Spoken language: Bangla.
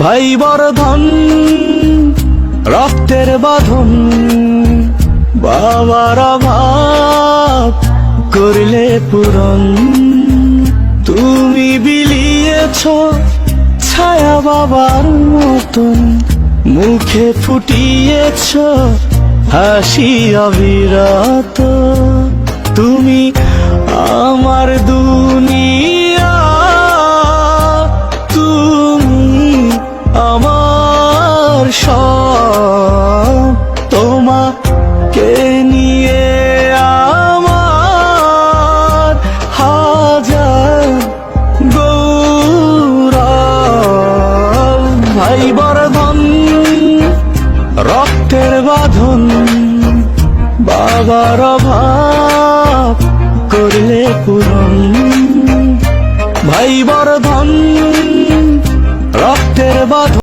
ভাই বর্ধন রক্তের বাঁধন, বাবার অভাব করলে পূরণ। তুমি বিলিয়েছ ছায়া বাবার মতন, মুখে ফুটিয়েছ হাসি অবিরত। তুমি আমার দুনিয়া, তুমি আমার সব। তোমাকে নিয়ে আমার হাজার গৌরব। ভাই বর্ধন রক্তের বাঁধন, বাবার অভাব করলে পূরণ। ভাই বর্ধন রক্তের বাঁধন।